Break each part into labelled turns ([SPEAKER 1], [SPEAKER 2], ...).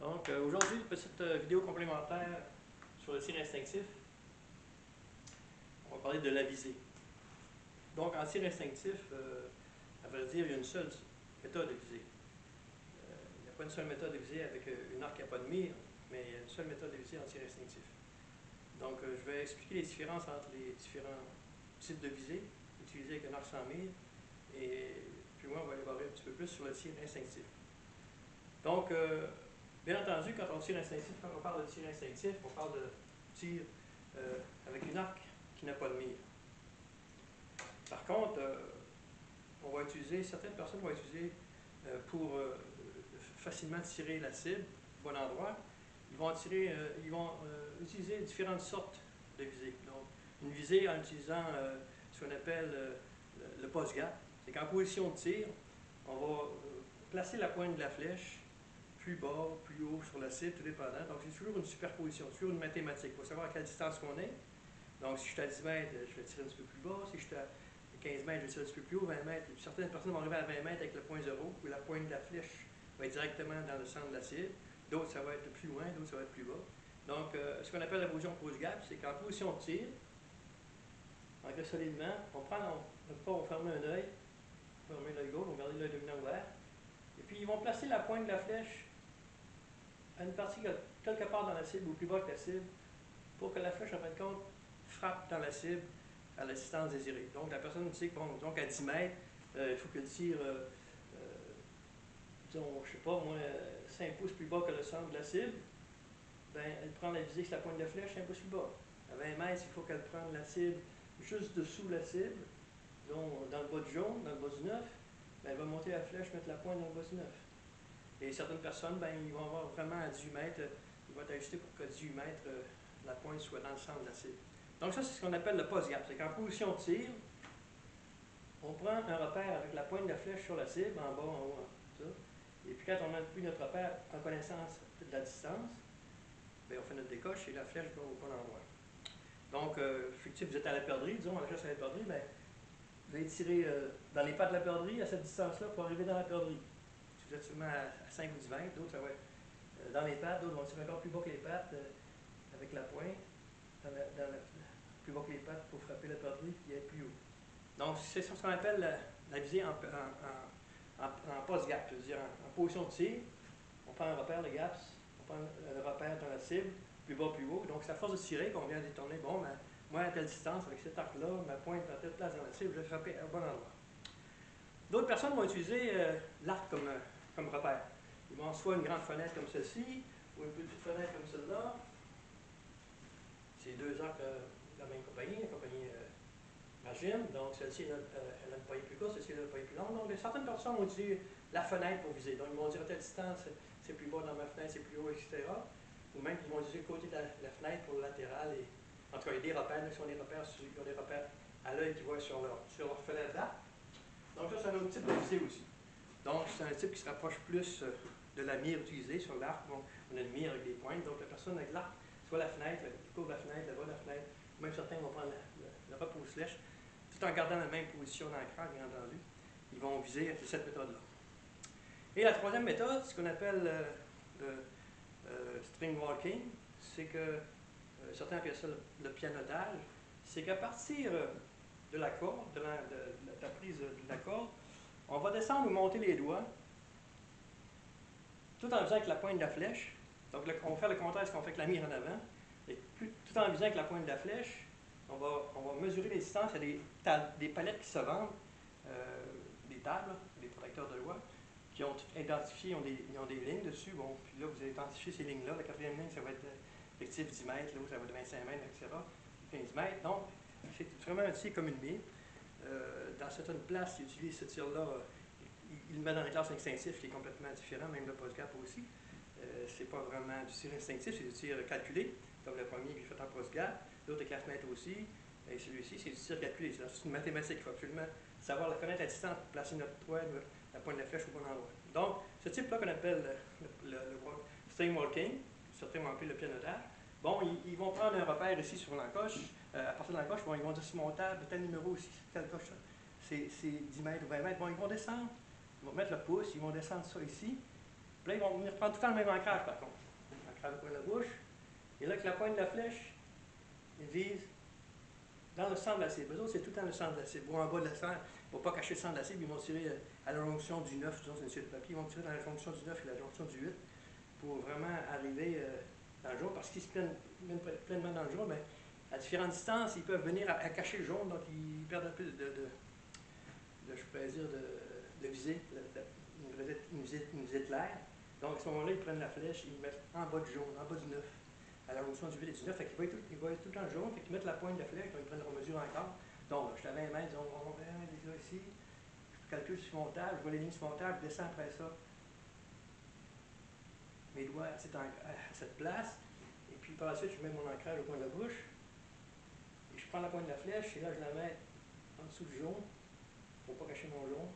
[SPEAKER 1] Donc aujourd'hui, une petite vidéo complémentaire sur le tir instinctif. On va parler de la visée. Donc en tir instinctif, à vrai dire, il y a une seule méthode de viser. Il n'y a pas une seule méthode de viser avec une arc qui n'a pas de mire, mais il y a une seule méthode de viser en tir instinctif. Donc je vais expliquer les différences entre les différents types de visée utilisés avec un arc sans mire, et puis moi on va élaborer un petit peu plus sur le tir instinctif. Donc bien entendu, quand on tire instinctif, quand on parle de tir instinctif, on parle de tir avec une arc qui n'a pas de mire. Par contre, certaines personnes vont utiliser pour facilement tirer la cible au bon endroit, ils vont utiliser différentes sortes de visées. Donc, une visée en utilisant ce qu'on appelle le post-gap. C'est qu'en position de tir, on va placer la pointe de la flèche plus bas, plus haut sur la cible, tout dépendant. Donc, c'est toujours une superposition, toujours une mathématique. Il faut savoir à quelle distance qu'on est. Donc, si je suis à 10 mètres, je vais tirer un petit peu plus bas. Si je suis à 15 mètres, je vais tirer un petit peu plus haut, 20 mètres. Et certaines personnes vont arriver à 20 mètres avec le point zéro, où la pointe de la flèche va être directement dans le centre de la cible. D'autres, ça va être plus loin, d'autres, ça va être plus bas. Donc, ce qu'on appelle la position post-gap, c'est qu'en position de tir, on ancré solidement, on va fermer un œil, on va fermer l'œil gauche, on va garder l'œil dominant ouvert. Et puis, ils vont placer la pointe de la flèche à une partie quelque part dans la cible, ou plus bas que la cible, pour que la flèche, en fin de compte, frappe dans la cible à la distance désirée. Donc, la personne sait que, bon, donc à 10 mètres, il faut qu'elle tire, disons, je sais pas, moins 5 pouces plus bas que le centre de la cible. Ben, elle prend la visée avec la pointe de flèche 5 pouces plus bas. À 20 mètres, il faut qu'elle prenne la cible juste dessous la cible, disons, dans le bas du jaune, dans le bas du 9. Ben, elle va monter la flèche, mettre la pointe dans le bas du 9. Et certaines personnes, ben, ils vont avoir vraiment à 18 mètres, ils vont être ajustés pour qu'à 18 mètres, la pointe soit dans le centre de la cible. Donc ça, c'est ce qu'on appelle le post-gap. C'est qu'en position de tir, on prend un repère avec la pointe de la flèche sur la cible, en bas, en haut, en ça. Et puis quand on a pris notre repère en connaissance de la distance, bien, on fait notre décoche et la flèche va au bon endroit. Donc, si vous êtes à la perdrix, disons, à la chasse à la perdrix, bien, vous allez tirer dans les pattes de la perdrix à cette distance-là pour arriver dans la perdrix. Si vous êtes seulement à 5 ou 10 mètres, d'autres, ça va être dans les pattes, d'autres vont tirer encore plus bas que les pattes avec la pointe, plus bas que les pattes pour frapper la perdrix qui est plus haut. Donc, c'est ce qu'on appelle la visée en post-gap, c'est-à-dire en position de tir. On prend un repère de gaps, on prend le repère dans la cible, plus bas, plus haut. Donc, c'est à force de tirer qu'on vient détourner. Bon, ben, moi, à telle distance, avec cet arc-là, ma pointe à telle place dans la cible, je vais frapper au bon endroit. D'autres personnes vont utiliser l'arc comme repère. Ils vont soit une grande fenêtre comme celle-ci, ou une petite fenêtre comme celle-là. C'est deux arcs de la même compagnie, la compagnie Magim. Donc, celle-ci, elle a une poignée plus courte, celle-ci, elle a une poignée plus longue. Donc, certaines personnes vont utiliser la fenêtre pour viser. Donc, ils vont dire à telle distance, c'est plus bas dans ma fenêtre, c'est plus haut, etc. Ou même, ils vont utiliser le côté de la fenêtre pour le latéral. Et, en tout cas, il y a des repères, qui ont des repères à l'œil qui voient sur leur fenêtre là. Donc, ça, c'est un autre type de visée aussi. Donc, c'est un type qui se rapproche plus de la mire utilisée sur l'arc. Bon, on a une mire avec des pointes. Donc, la personne avec l'arc, soit la fenêtre, le cours de la fenêtre, le bas de la fenêtre, même certains vont prendre le repose-flèche, tout en gardant la même position d'ancrage, bien entendu. Ils vont viser avec cette méthode-là. Et la troisième méthode, ce qu'on appelle le string walking, c'est que certains appellent ça le pianotage, c'est qu'à partir de la corde, de la prise de la corde, on va descendre ou monter les doigts, tout en visant avec la pointe de la flèche. Donc, on va faire le contraire de ce qu'on fait avec la mire en avant. Et tout en visant avec la pointe de la flèche, on va mesurer les distances. Il y a des palettes qui se vendent, des tables, des protecteurs de doigts, qui ont identifié, ils ont des lignes dessus. Bon, puis là, vous allez identifier ces lignes-là. La quatrième ligne, ça va être effectif 10 mètres, l'autre, ça va être 25 mètres, etc. 15 mètres. Donc, c'est vraiment un tir comme une mire. Dans certaines places, ils utilisent ce tir-là. Il le met dans la classe instinctif qui est complètement différent, même le post-gap aussi. C'est pas vraiment du tir instinctif, c'est du tir calculé, comme le premier qui est fait en post-gap. L'autre avec la fenêtre aussi. Et celui-ci, c'est du tir calculé. C'est une mathématique. Il faut absolument savoir connaître la distance pour placer notre pointe, la pointe de la flèche au bon endroit. Donc, ce type-là qu'on appelle le string walking, certains vont appeler le pianotage. Bon, ils vont prendre un repère ici sur l'encoche. À partir de l'encoche, bon, ils vont dire sur mon table, tel numéro ici, telle coche, c'est 10 mètres ou 20 mètres. Bon, ils vont descendre, ils vont mettre le pouce, ils vont descendre ça ici. Puis là, ils vont venir prendre tout le temps le même ancrage, par contre. Ancrage au coin de la bouche. Et là, avec la pointe de la flèche, ils visent dans le centre de la cible. Eux autres, c'est tout le temps le centre de la cible. Ou en bas de la cible. Pour ne pas cacher le centre de la cible, ils vont tirer à la jonction du 9, disons, c'est une cible de papier. Ils vont tirer dans la jonction du 9 et la jonction du 8 pour vraiment arriver dans le jaune. Parce qu'ils se prennent pleinement dans le jaune, mais à différentes distances, ils peuvent venir à cacher le jaune, donc ils perdent un peu je pourrais dire, de visée, une visée claire. Donc à ce moment-là, ils prennent la flèche, ils mettent en bas du jaune, en bas du 9, à la jonction du 8 et du 9. Fait qu'ils va être tout le temps jaune, fait qu'ils mettent la pointe de la flèche, donc ils prennent leur mesure encore. Donc je suis à 20 mètres, disons, on va déjà ici, je calcule sur mon table, je vois les lignes sur mon table, je descends après ça. Mes doigts à cette place, et puis par la suite, je mets mon ancrage au coin de la bouche, et je prends la pointe de la flèche, et là je la mets en dessous du jaune, pour ne pas cacher mon jaune,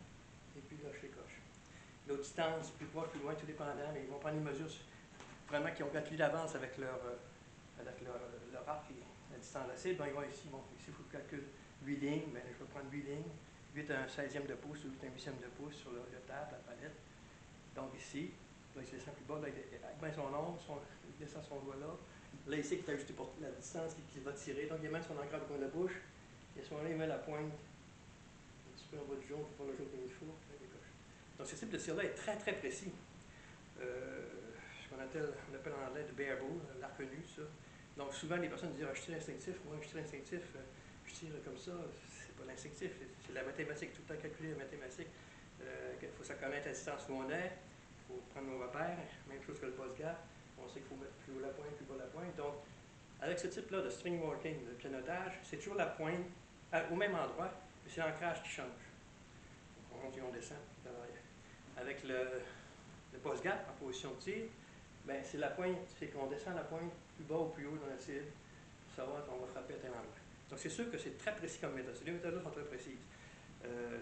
[SPEAKER 1] et puis là je les coche. L'autre distance, plus proche, plus loin, tout dépendant, mais ils vont prendre une mesure vraiment qu'ils ont calculé d'avance avec leur arc et la distance de la cible. Ben, ils vont ici, bon, ici il faut que je calcule 8 lignes, ben, je vais prendre 8 lignes, 8 à un 16e de pouce ou 8 à un 8e de pouce sur le table, la palette. Donc ici, là il se descend plus bas, là, il met son ongle, il descend son doigt là. Là ici, il est ajusté pour la distance qu'il va tirer, donc il met son ancrage au coin de la bouche, et à ce moment-là, il met la pointe un petit peu en bas du jaune pour faire le jaune comme il faut, là, il décoche. Donc ce type de tir-là est très très précis. Ce qu'on appelle en anglais du bare bow, l'arc nu, ça. Donc souvent les personnes disent je tire instinctif, moi je tire instinctif, je tire comme ça, c'est pas l'instinctif, c'est la mathématique, tout le temps calculer la mathématique. Il faut savoir connaître la distance où on est, il faut prendre nos repères, même chose que le post-gap, on sait qu'il faut mettre plus haut la pointe, plus bas la pointe. Donc avec ce type-là de string working, de pianotage, c'est toujours la pointe au même endroit, mais c'est l'ancrage qui change. Donc on monte et on descend dans l'arrière. Avec le post-gap en position de tir, ben, c'est la pointe, c'est qu'on descend la pointe plus bas ou plus haut dans la cible pour savoir qu'on va frapper à tel endroit. Donc c'est sûr que c'est très précis comme méthode. Ces deux méthodes-là sont très précises.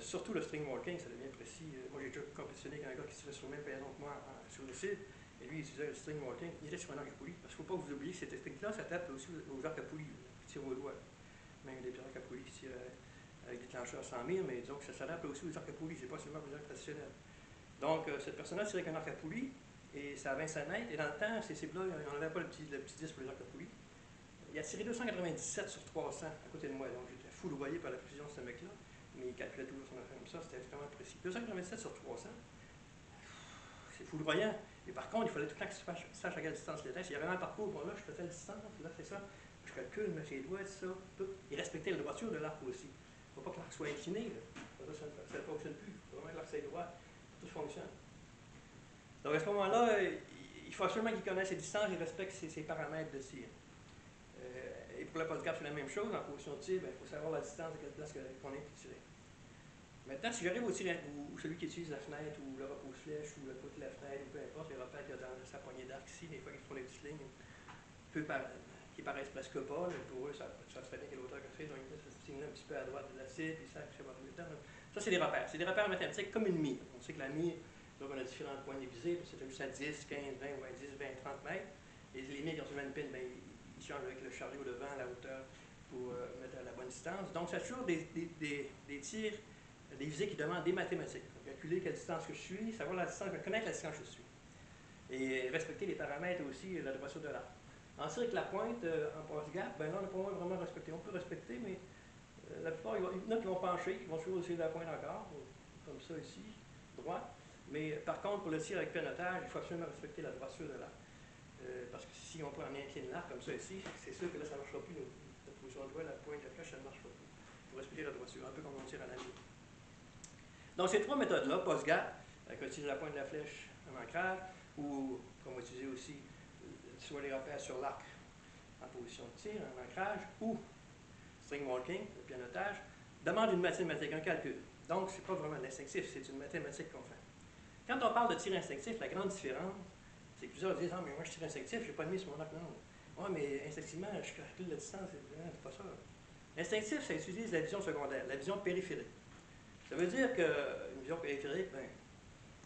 [SPEAKER 1] Surtout le string walking, ça devient précis. Moi j'ai déjà compétitionné avec un gars qui tirait sur le même pailladon que moi sur le cible, et lui il utilisait le string walking, il était sur un arc à poulie. Parce qu'il ne faut pas que vous oubliez que cette technique-là s'adapte aussi aux arcs à poulie qui tirent au doigt. Même des arcs à poulie qui tirent avec des déclencheurs 100 000, mais disons que ça s'adapte aussi aux arcs à poulie, c'est pas seulement aux arcs traditionnels. Donc, cette personne-là tirait avec un arc à poulie, et c'est à 25 mètres, et dans le temps, ces cibles-là, on n'avait pas le petit disque pour les arcs à poulie. Il a tiré 297 sur 300 à côté de moi, donc j'étais foudroyé par la précision de ce mec-là, mais il calculait toujours son affaire comme ça, c'était extrêmement précis. 297 sur 300, c'est foudroyant, mais par contre, il fallait tout le temps que tu saches à quelle distance il était. S'il y avait un parcours, bon là, je fais telle distance, là, c'est ça, je calcule, mais ses doigts, ça, tout, et respecter la droiture de l'arc aussi. Il ne faut pas que l'arc soit incliné, là. Ça ne fonctionne plus, il faut vraiment que l'arc soit droit, tout fonctionne. Donc à ce moment-là, il faut absolument qu'il connaisse ses distances et respecte ses paramètres de tir. Et pour le post-gap, c'est la même chose. En position de tir, il faut savoir la distance à quelle place qu'on est pour tirer. Maintenant, si j'arrive au tir, ou celui qui utilise la fenêtre, ou le repose-flèche, ou le côté de la fenêtre, ou peu importe, les repères qu'il y a dans sa poignée d'arc ici, des fois qu'ils font des petites lignes qui paraissent presque pas, mais pour eux, ça se fait bien quelle hauteur que c'est, donc ils mettent cette ligne un petit peu à droite de la cible, puis ça va tout le temps. Ça, c'est des repères. C'est des repères mathématiques comme une mire. On sait que la mire, donc on a différentes poignées visées, c'est juste à 10, 15, 20, 10, 20, 30 mètres. Et les mires qui ont sur une pin, ben, ils changent avec le chariot devant, la hauteur, pour mettre à la bonne distance. Donc, c'est toujours des tirs, des visées qui demandent des mathématiques. Calculer quelle distance que je suis, savoir la distance, connaître la distance que je suis. Et respecter les paramètres aussi, la droiture de l'arc. En tir avec la pointe, en passe-gap, ben là, on n'a pas vraiment respecté. On peut respecter, mais la plupart, il y en a qui vont pencher, qui vont toujours essayer de la pointe encore, comme ça ici, droit. Mais par contre, pour le tir avec pianotage, il faut absolument respecter la droiture de l'arc. Parce que si on incline l'arc comme ça ici, c'est sûr que là, ça ne marchera plus. Notre position de doigt, la pointe de flèche, ça ne marchera plus. Il faut respecter la droiture, un peu comme on tire à la ligne. Donc, ces trois méthodes-là, post-gap, avec utiliser la pointe de la flèche en ancrage, ou comme on va utiliser aussi soit les repères sur l'arc en position de tir, en ancrage, ou string walking, le pianotage, demande une mathématique, un calcul. Donc, ce n'est pas vraiment l'instinctif, c'est une mathématique qu'on fait. Quand on parle de tir instinctif, la grande différence, c'est que plusieurs disent « Ah, mais moi, je tire instinctif, je n'ai pas de mise sur mon arc. » Non. Oui, mais instinctivement, je calcule la distance. C'est pas ça. L'instinctif, ça utilise la vision secondaire, la vision périphérique. Ça veut dire qu'une vision périphérique, ben,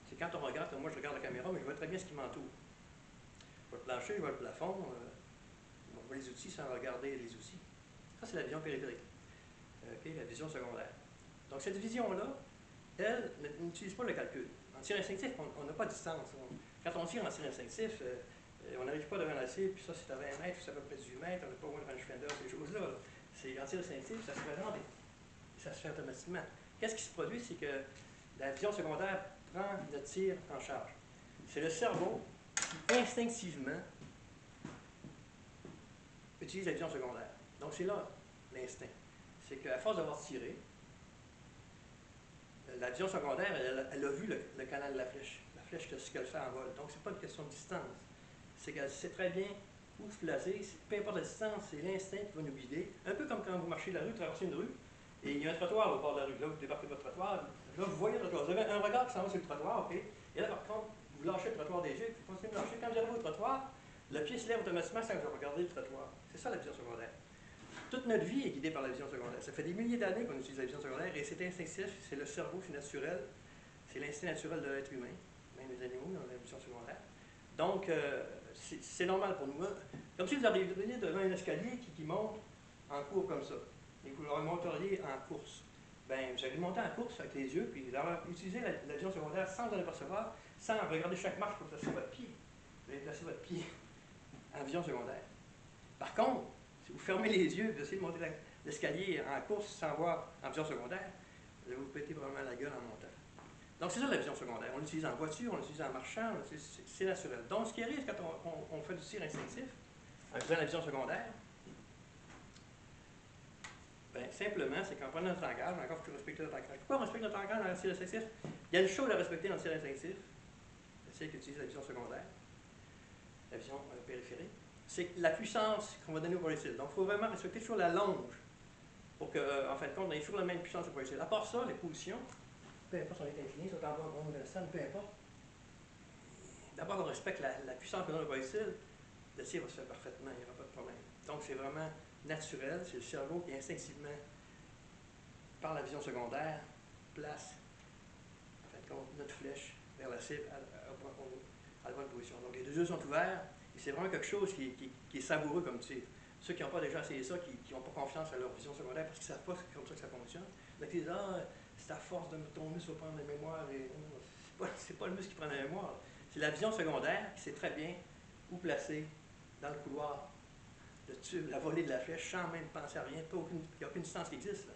[SPEAKER 1] c'est quand on regarde, moi je regarde la caméra, mais je vois très bien ce qui m'entoure. Je vois le plancher, je vois le plafond, je vois les outils sans regarder les outils. Ça, c'est la vision périphérique. La vision secondaire. Donc, cette vision-là, elle n'utilise pas le calcul. En tir instinctif, on n'a pas de distance. Quand on tire en tir instinctif, on n'arrive pas devant la cible, puis ça c'est à 20 mètres, puis c'est à peu près 18 mètres, on n'est pas loin de rangefinder, ces choses-là. Là. C'est en tir instinctif, ça se fait vraiment ça se fait automatiquement. Qu'est-ce qui se produit, c'est que la vision secondaire prend le tir en charge. C'est le cerveau qui instinctivement utilise la vision secondaire. Donc c'est là l'instinct. C'est qu'à force d'avoir tiré, la vision secondaire, elle a vu le canal de la flèche. La flèche, ce qu'elle fait en vol. Donc c'est pas une question de distance. C'est qu'elle sait très bien où se placer. Peu importe la distance, c'est l'instinct qui va nous guider. Un peu comme quand vous marchez la rue, traversez une rue, et il y a un trottoir au bord de la rue. Là, vous débarquez votre trottoir. Là, vous voyez le trottoir. Vous avez un regard qui s'en va sur le trottoir, OK? Et là, par contre, vous lâchez le trottoir des yeux, puis vous continuez de lâcher. Quand vous arrivez au trottoir, le pied se lève automatiquement sans que vous regardiez le trottoir. C'est ça la vision secondaire. Toute notre vie est guidée par la vision secondaire. Ça fait des milliers d'années qu'on utilise la vision secondaire et c'est instinctif, c'est le cerveau, c'est naturel. C'est l'instinct naturel de l'être humain, même les animaux ont la vision secondaire. Donc, c'est normal pour nous. Comme si vous arriviez devant un escalier qui monte en cours comme ça, et vous le remonteriez en course. Ben, vous allez monter en course avec les yeux, puis vous allez utiliser la vision secondaire sans vous en apercevoir, sans regarder chaque marche pour placer votre pied. Vous allez placer votre pied en vision secondaire. Par contre, si vous fermez les yeux et vous essayez de monter l'escalier en course sans voir en vision secondaire, vous allez vous péter vraiment la gueule en montant. Donc c'est ça la vision secondaire. On l'utilise en voiture, on l'utilise en marchant, c'est naturel. Donc ce qui arrive quand on fait du tir instinctif, en utilisant la vision secondaire, bien simplement, c'est qu'en prenant notre engagement, encore il faut respecter notre engagement. Pourquoi on respecte notre engagement dans le tir instinctif? Il y a une chose à respecter dans le tir instinctif, c'est qui utilise la vision secondaire, la vision périphérique, c'est la puissance qu'on va donner au projectile. Donc il faut vraiment respecter toujours la longe pour qu'en fin de compte, on ait toujours la même puissance au projectile. À part ça, les positions, peu importe si on est incliné, soit en bas, en haut, dans le peu importe. D'abord, on respecte la puissance que donne le projectile, le tir va se faire parfaitement, il n'y aura pas de problème. Donc, c'est vraiment naturel, c'est le cerveau qui instinctivement, par la vision secondaire, place, en fin de compte, notre flèche vers la cible à la bonne position. Donc, les deux yeux sont ouverts, et c'est vraiment quelque chose qui est savoureux comme tir. Ceux qui n'ont pas déjà essayé ça, qui n'ont pas confiance à leur vision secondaire parce qu'ils ne savent pas comme ça que ça fonctionne, donc ils disent, c'est à force de ton muscle va prendre la mémoire. C'est pas le muscle qui prend la mémoire. C'est la vision secondaire qui sait très bien où placer dans le couloir le tube, la volée de la flèche, sans même penser à rien. Il n'y a aucune distance qui existe.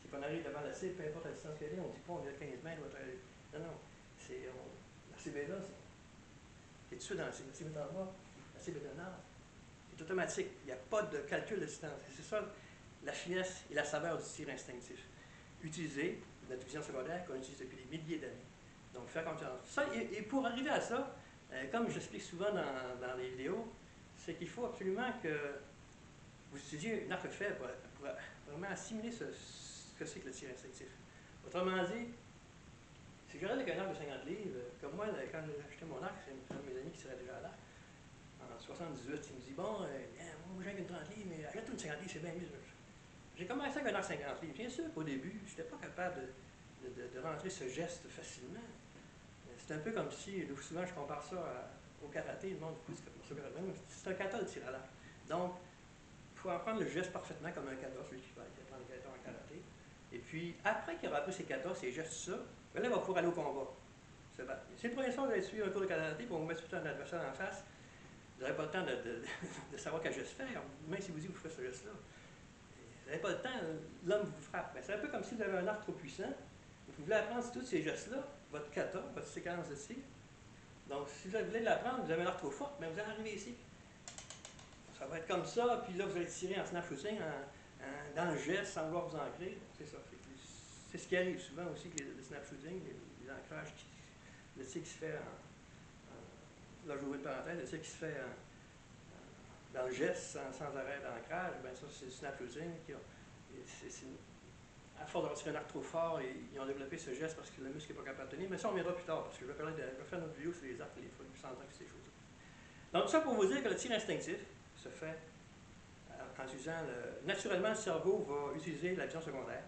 [SPEAKER 1] C'est qu'on arrive devant la cible, peu importe la distance qu'elle est, on ne dit pas on est à 15 mètres. Non, non. La cible est là. C'est tout de suite dans la cible. La cible est en bas. La cible est en arrière. C'est automatique. Il n'y a pas de calcul de distance. C'est ça la finesse et la saveur du tir instinctif. Utiliser notre vision secondaire qu'on utilise depuis des milliers d'années. Donc, faire confiance. Ça, et pour arriver à ça, comme j'explique souvent dans les vidéos, c'est qu'il faut absolument que vous utilisiez une arc faible pour vraiment assimiler ce que c'est que le tir instinctif. Autrement dit, si j'aurais avec un arc de 50 livres, comme moi, quand j'ai acheté mon arc, c'est un de mes amis qui tirait déjà à l'arc, en 78, il me dit, bon, moi j'ai une 30 livres, mais achète une 50 livres, c'est bien mieux. J'ai commencé avec un arc 50 livres. Bien sûr qu'au début, je n'étais pas capable de rentrer ce geste facilement. C'est un peu comme si, souvent je compare ça au karaté, le monde dit c'est un kata de tir à l'arc. Donc, il faut apprendre le geste parfaitement comme un kata, celui qui apprend le kata en karaté. Et puis, après qu'il aura appris ses katas, ses gestes, ça, là, il va pouvoir aller au combat. C'est le premier soir que vous allez suivre un cours de karaté pour vous mettre tout un adversaire en face. Vous n'aurez pas le temps de savoir quel geste faire, même si vous dites que vous ferez ce geste-là. Vous n'avez pas le temps, l'homme vous frappe. C'est un peu comme si vous avez un arc trop puissant. Vous voulez apprendre tous ces gestes-là, votre kata, votre séquence de tir. Donc, si vous voulez l'apprendre, vous avez un arc trop fort, mais vous allez arriver ici. Ça va être comme ça, puis là, vous allez tirer en snap shooting, dans le geste, sans vouloir vous ancrer. C'est ça. C'est ce qui arrive souvent aussi, que le snap shooting, les ancrages, le tir qui se fait là, je vous ouvre une parenthèse, le tir qui se fait dans le geste, sans arrêt d'ancrage, bien ça, c'est le snap shooting. À force d'avoir tiré un arc trop fort, ils ont développé ce geste parce que le muscle n'est pas capable de tenir. Mais ça, on reviendra plus tard, parce que je vais faire une autre vidéo sur les arcs et les fois plus centrales que ces choses-là. Donc, tout ça pour vous dire que le tir instinctif se fait en utilisant naturellement, le cerveau va utiliser la vision secondaire,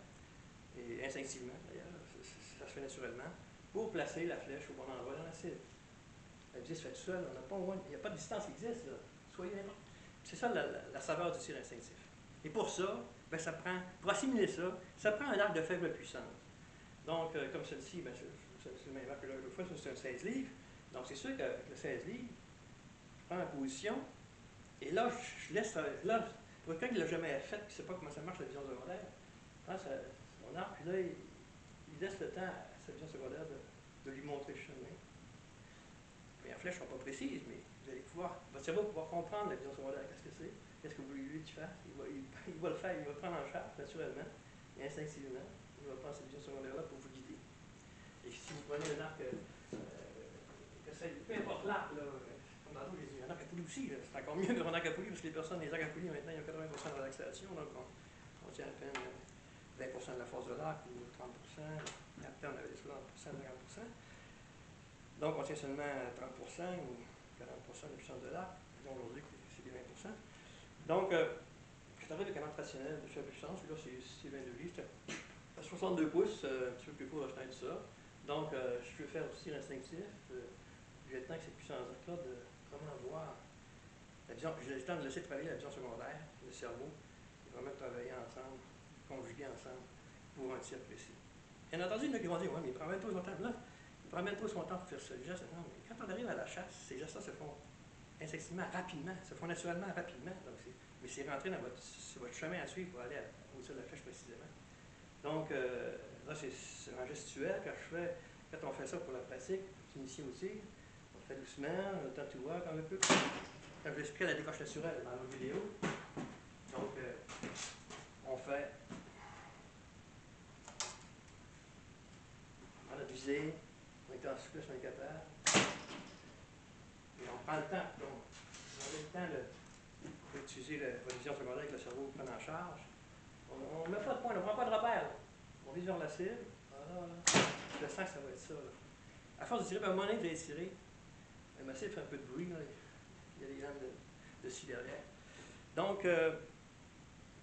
[SPEAKER 1] et instinctivement d'ailleurs, ça se fait naturellement, pour placer la flèche au bon endroit dans la cible. La visée se fait tout seul, il n'y a pas de distance qui existe, là. Soyez n'importe. C'est ça la saveur du tir instinctif. Et pour ça, ben, pour assimiler ça, ça prend un arc de faible puissance. Donc, comme celle-ci, ben, c'est le même arc que l'autre fois, c'est un 16 livres. Donc, c'est sûr qu'avec le 16 livres, je prends ma position, et là, je laisse, là, pour quelqu'un qui ne l'a jamais fait, qui ne sait pas comment ça marche la vision secondaire, prend son arc, puis là, il laisse le temps à sa vision secondaire de lui montrer le chemin. Les flèches ne sont pas précises, mais vous allez pouvoir, votre cerveau va pouvoir comprendre la vision secondaire, qu'est-ce que c'est, qu'est-ce que vous voulez lui qu'il fasse. Il va le faire, il va le prendre en charge naturellement et instinctivement. Il va prendre cette vision secondaire-là pour vous guider. Et si vous prenez un arc, peu importe l'arc, comme dans j'ai dit, un arc à poulie aussi, c'est encore mieux que un arc à poulie, parce que les arcs à poulie, maintenant, il y a 80% de relaxation, donc on tient à peine 20% de la force de l'arc ou 30%, et après on avait des 60%, 50%. Donc, on tient seulement 30% ou 40% de la puissance de l'arc. Disons aujourd'hui que c'est des 20%. Donc, je suis arrivé avec un arc rationnel de faible puissance. Là, c'est 22 livres. C'est à 62 pouces, un petit peu plus court, je fais ça. Donc, je peux faire aussi l'instinctif. J'ai le temps que cette puissance-là de comment voir la vision. J'ai le temps de laisser travailler la vision secondaire, le cerveau, et vraiment travailler ensemble, conjuguer ensemble pour un tir précis. Bien entendu, il y en a qui vont dire, oui, mais il prend 23 longtemps. Là, il prend même pas son temps pour faire ce geste. Non, mais quand on arrive à la chasse, ces gestes-là se font instinctivement, rapidement, se font naturellement, rapidement. Donc mais c'est rentré dans votre chemin à suivre pour aller au-dessus de la flèche précisément. Donc, là, c'est un gestuel que je fais. Quand on fait ça pour la pratique, pour s'initier aussi, on le fait doucement, le temps de tout voir quand un peu. Quand je vous expliquais la décoche naturelle dans nos vidéos, donc, on fait on a visé, on est en souplesse, on est capable. Et on prend le temps. Donc, on a le temps d'utiliser votre vision secondaire que le cerveau prend en charge. On ne met pas de point, on ne prend pas de repère. On vise vers la cible. Voilà, là. Je sens que ça va être ça. Là. À force de tirer, à un moment donné, vous allez tirer. Ma cible fait un peu de bruit. Là. Il y a des lames de scie derrière. Donc,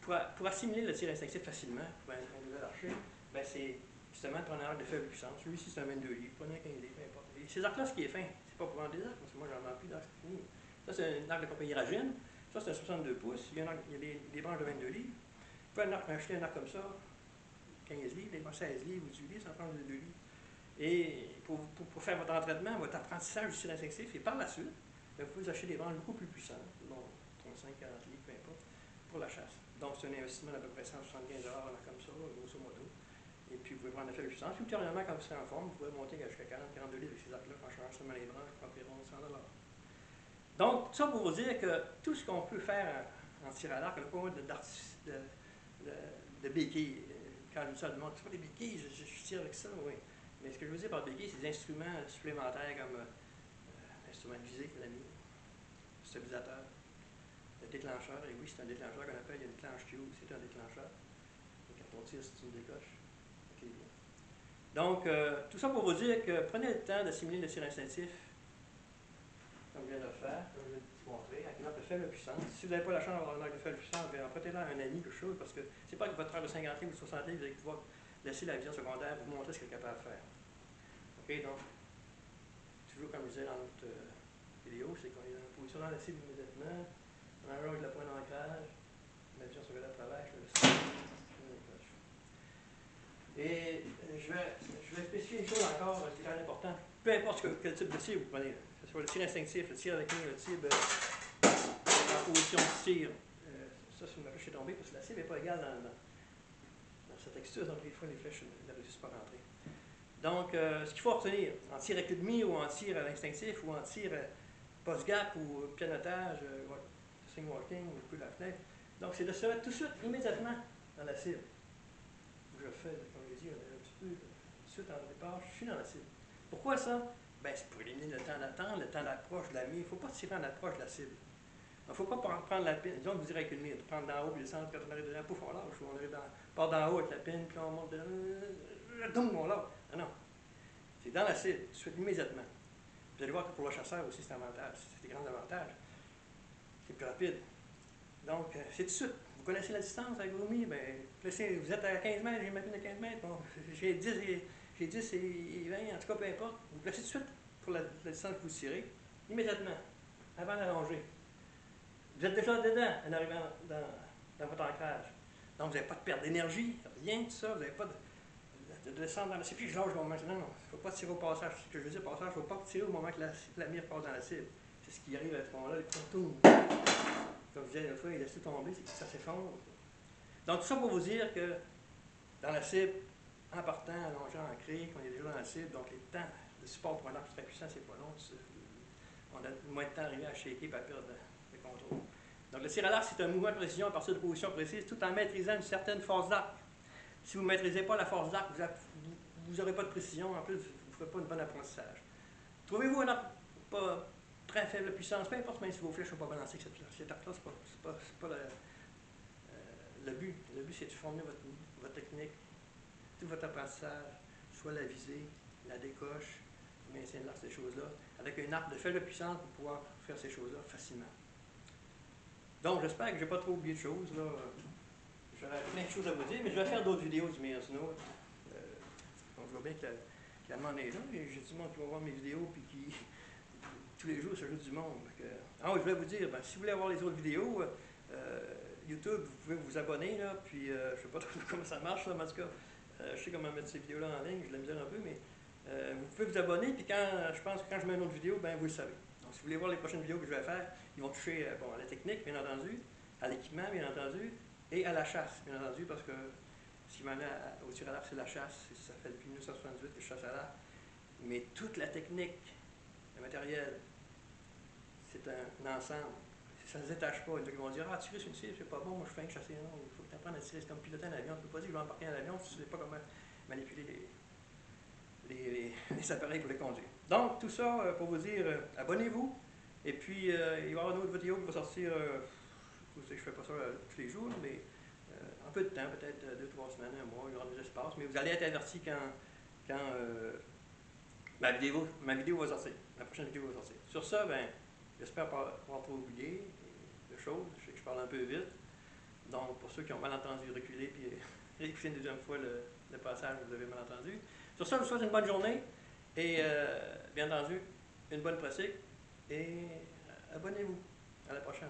[SPEAKER 1] pour assimiler le tir instinctif facilement, pour un nouvel archer, ben c'est justement de prendre un arc de faible puissance. Celui-ci, c'est un 22 livres. Prenez un 15 livres, peu importe. Et ces arcs-là, ce qui est fin, c'est pas pour vendre des arcs, parce que moi, j'en vends plus d'arcs, c'est fini. Ça, c'est un arc de compagnie Ragine. Ça, c'est un 62 pouces. Il y a, des branches de 22 livres. Vous pouvez acheter un arc comme ça, 15 livres, des 16 livres ou 18 livres, ça prend 2 livres. Et pour faire votre entraînement, votre apprentissage du tir instinctif, et par la suite, vous pouvez acheter des branches beaucoup plus puissantes, bon, 35, 40 livres, peu importe, pour la chasse. Donc, c'est un investissement d'à peu près 175 $ comme ça, grosso modo. Et puis, vous pouvez prendre la faible puissance. Puis, ultérieurement, quand vous serez en forme, vous pouvez monter jusqu'à 40, 42 livres avec ces arcs-là, quand je change seulement les branches, pour environ 100 $. Donc, ça pour vous dire que tout ce qu'on peut faire en tir à l'arc, le pas de béquilles. Quand je dis ça à tout le monde, c'est pas des béquilles, je tire avec ça, oui. Mais ce que je veux dire par béquilles, c'est des instruments supplémentaires comme l'instrument de visée, l'ami, le stabilisateur, le déclencheur. Et oui, c'est un déclencheur qu'on appelle, il y a une clenche tube, c'est un déclencheur. Et quand on tire, c'est une décoche. Okay. Donc, tout ça pour vous dire que prenez le temps d'assimiler le tir instinctif, comme je viens de le faire, comme je viens de vous montrer, avec une arc de faible puissance. Si vous n'avez pas la chance d'avoir une arc de faible puissance, empruntez-la à un ami, quelque chose, parce que c'est pas que votre arc de 50 livres ou 60 livres, vous allez pouvoir laisser la vision secondaire vous montrer ce qu'elle est capable de faire. OK, donc, toujours comme je disais dans notre vidéo, c'est qu'on est en position dans la cible immédiatement, on arrive avec le point d'ancrage, la vision secondaire travaille, je le sais. Et je vais spécifier une chose encore, c'est quand même important. Peu importe quel type de tir vous prenez, que ce soit le tir instinctif, le tir avec le tir en position de tir. Ça, c'est une flèche qui est tombée parce que la cible n'est pas égale dans sa texture, donc des fois les flèches ne réussissent pas à rentrer. Donc, ce qu'il faut retenir, en tir à clé de demi ou en tir à l'instinctif ou en tir post-gap ou pianotage, swing walking ou coup de la fenêtre, donc c'est de se mettre tout de suite, immédiatement, dans la cible. Je fais, comme je l'ai dit, un petit peu tout de suite en départ, je suis dans la cible. Pourquoi ça? Ben, c'est pour éliminer le temps d'attente, le temps d'approche de la mire. Il ne faut pas tirer en approche de la cible. Il ne faut pas prendre la pine, disons que vous direz avec une mire, prendre d'en haut et descendre, quand on arrive dedans, pouf, on lâche, on arrive part d'en haut avec la pine, puis on monte dedans, on lâche. Ah non. C'est dans la cible, tout de suite, immédiatement. Vous allez voir que pour le chasseur aussi, c'est un avantage, c'est des grands avantages. C'est plus rapide. Donc, c'est tout de suite. Vous connaissez la distance avec vos mis, bien, vous êtes à 15 mètres, j'ai ma pine à 15 mètres, bon, j'ai 10 et 20, en tout cas, peu importe. Vous placez tout de suite pour la distance que vous tirez, immédiatement, avant la rangée. Vous êtes déjà dedans en arrivant dans votre ancrage. Donc, vous n'avez pas de perte d'énergie, rien de ça. Vous n'avez pas de descendre dans la cible, puis je lâche au moment. Non, non, il ne faut pas tirer au passage. Ce que je veux dire, passage, il ne faut pas tirer au moment que la mire passe dans la cible. C'est ce qui arrive à ce moment-là, le contour. Comme je disais l'autre fois, il laisse tout tomber, c'est que ça s'effondre. Donc, tout ça pour vous dire que dans la cible, en partant, allongeant, ancré, qu'on est déjà dans la cible, donc les temps de support pour un arc très puissant, c'est pas long. On a moins de temps à arriver à shaker et à perdre le contrôle. Donc, le tir à l'arc, c'est un mouvement de précision à partir de positions précises, tout en maîtrisant une certaine force d'arc. Si vous ne maîtrisez pas la force d'arc, vous n'aurez pas de précision, en plus, vous ne ferez pas un bon apprentissage. Trouvez-vous un arc pas très faible puissance, peu importe, même si vos flèches ne sont pas balancées avec cet arc-là, ce n'est pas le but. Le but, c'est de former votre technique, tout votre apprentissage, soit la visée, la décoche, le maintien de l'arc, ces choses-là. Avec un arc de faible puissance, pour pouvoir faire ces choses-là facilement. Donc, j'espère que je n'ai pas trop oublié de choses. J'aurais plein de choses à vous dire, mais je vais faire d'autres vidéos du Meilleur Snow. Donc, je vois bien que la demande est là. J'ai du monde qui va voir mes vidéos, puis qui, tous les jours, ça joue du monde. Ah oui, je voulais vous dire, si vous voulez avoir les autres vidéos, YouTube, vous pouvez vous abonner, là, puis je ne sais pas trop comment ça marche, là, mais en tout cas, je sais comment mettre ces vidéos-là en ligne, je la misère un peu, mais vous pouvez vous abonner, puis je pense que quand je mets une autre vidéo, vous le savez. Donc, si vous voulez voir les prochaines vidéos que je vais faire, ils vont toucher à la technique, bien entendu, à l'équipement, bien entendu, et à la chasse, bien entendu, parce que ce qui m'amène au tir à l'arc, c'est la chasse. Ça fait depuis 1978 que je chasse à l'arc. Mais toute la technique, le matériel, c'est un ensemble. Ça ne se détache pas. Ils vont dire, ah, tirer sur une cible, c'est pas bon, moi je fais un chasser. Non, il faut que tu apprennes à tirer. C'est comme piloter un avion. Tu ne peux pas dire que je vais embarquer un avion si tu ne sais pas comment manipuler les appareils pour les conduire. Donc, tout ça pour vous dire, abonnez-vous. Et puis, il va y avoir une autre vidéo qui va sortir, je sais que je ne fais pas ça tous les jours, mais en peu de temps, peut-être 2-3 semaines, un mois, il y aura des espaces. Mais vous allez être avertis quand ma vidéo va sortir. La prochaine vidéo va sortir. Sur ça, j'espère pas avoir trop oublié de choses. Je sais que je parle un peu vite. Donc, pour ceux qui ont mal entendu, reculer puis réécouter une deuxième fois le passage, vous avez mal entendu. Sur ça, je vous souhaite une bonne journée et, bien entendu, une bonne pratique. Et abonnez-vous. À la prochaine.